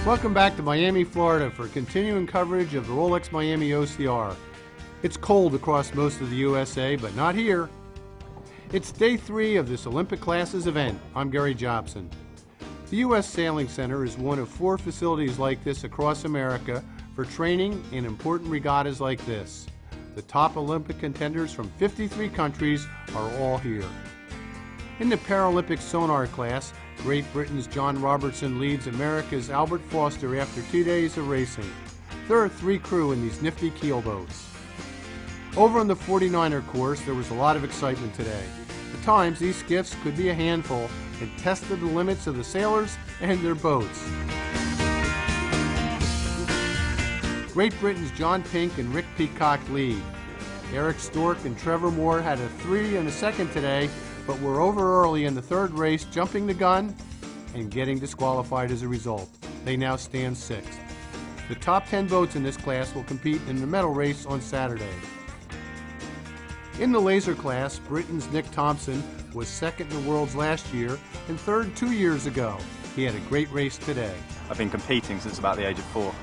Welcome back to Miami, Florida for continuing coverage of the Rolex Miami OCR. It's cold across most of the USA, but not here. It's day 3 of this Olympic classes event. I'm Gary Jobson. The U.S. Sailing Center is one of 4 facilities like this across America for training in important regattas like this. The top Olympic contenders from 53 countries are all here. In the Paralympic sonar class, Great Britain's John Robertson leads America's Albert Foster after 2 days of racing. There are 3 crew in these nifty keelboats. Over on the 49er course, there was a lot of excitement today. At times, these skiffs could be a handful and tested the limits of the sailors and their boats. Great Britain's John Pink and Rick Peacock lead. Eric Stork and Trevor Moore had a 3 and a second today, but were over early in the 3rd race, jumping the gun and getting disqualified as a result. They now stand 6th. The top 10 boats in this class will compete in the medal race on Saturday. In the laser class, Britain's Nick Thompson was 2nd in the world's last year and 3rd 2 years ago. He had a great race today. I've been competing since about the age of 4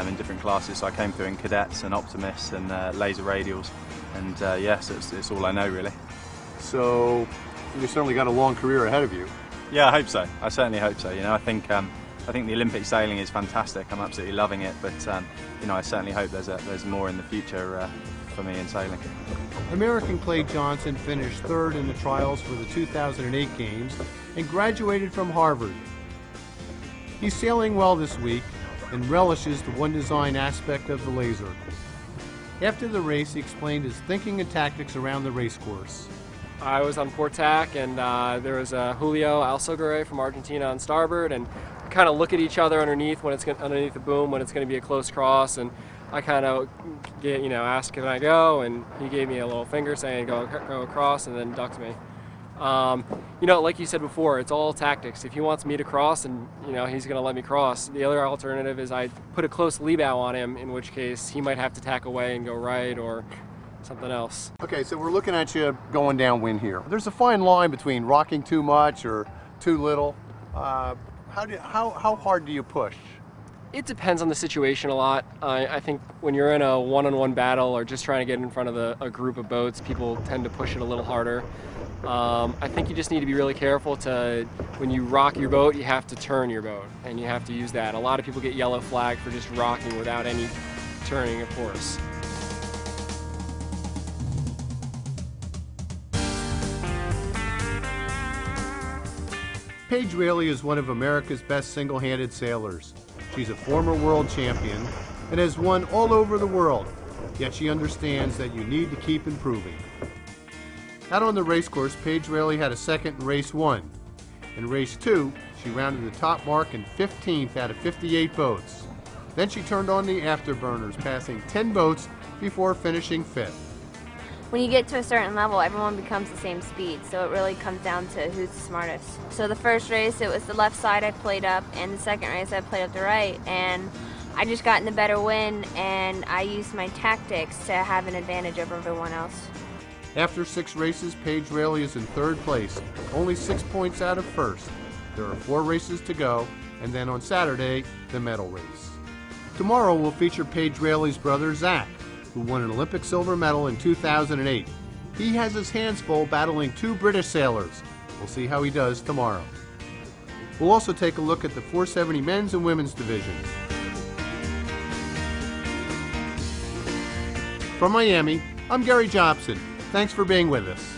in different classes, so I came through in cadets and Optimus and laser radials, and yes, it's all I know really. So you certainly got a long career ahead of you. Yeah, I hope so. I certainly hope so. You know, I think the Olympic sailing is fantastic. I'm absolutely loving it, but you know, I certainly hope there's more in the future for me in sailing. American Clay Johnson finished 3rd in the trials for the 2008 Games and graduated from Harvard. He's sailing well this week and relishes the one design aspect of the laser. After the race, he explained his thinking and tactics around the race course. I was on port tack, and there was Julio Alsogore from Argentina on starboard, and kind of look at each other underneath underneath the boom when it's going to be a close cross, and I kind of asked, can I go, and he gave me a little finger saying go across, and then ducked me. You know, like you said before, it's all tactics. If he wants me to cross, and he's going to let me cross. The other alternative is I put a close lee bow on him, in which case he might have to tack away and go right or something else. Okay, so we're looking at you going downwind here. There's a fine line between rocking too much or too little. How hard do you push? It depends on the situation a lot. I think when you're in a one-on-one battle or just trying to get in front of a group of boats, people tend to push it a little harder. I think you just need to be really careful when you rock your boat, you have to turn your boat, and you have to use that. A lot of people get yellow flagged for just rocking without any turning, of course. Paige Raley is one of America's best single-handed sailors. She's a former world champion and has won all over the world, yet she understands that you need to keep improving. Out on the race course, Paige Raley had a 2nd in race 1. In race 2, she rounded the top mark in 15th out of 58 boats. Then she turned on the afterburners, passing 10 boats before finishing 5th. When you get to a certain level, everyone becomes the same speed, so it really comes down to who's the smartest. So the first race, it was the left side I played up, and the second race I played up the right, and I just got in the better wind, and I used my tactics to have an advantage over everyone else. After 6 races, Paige Raley is in 3rd place, only 6 points out of 1st. There are 4 races to go, and then on Saturday, the medal race. Tomorrow will feature Paige Raley's brother, Zach, who won an Olympic silver medal in 2008. He has his hands full battling 2 British sailors. We'll see how he does tomorrow. We'll also take a look at the 470 men's and women's divisions. From Miami, I'm Gary Jobson. Thanks for being with us.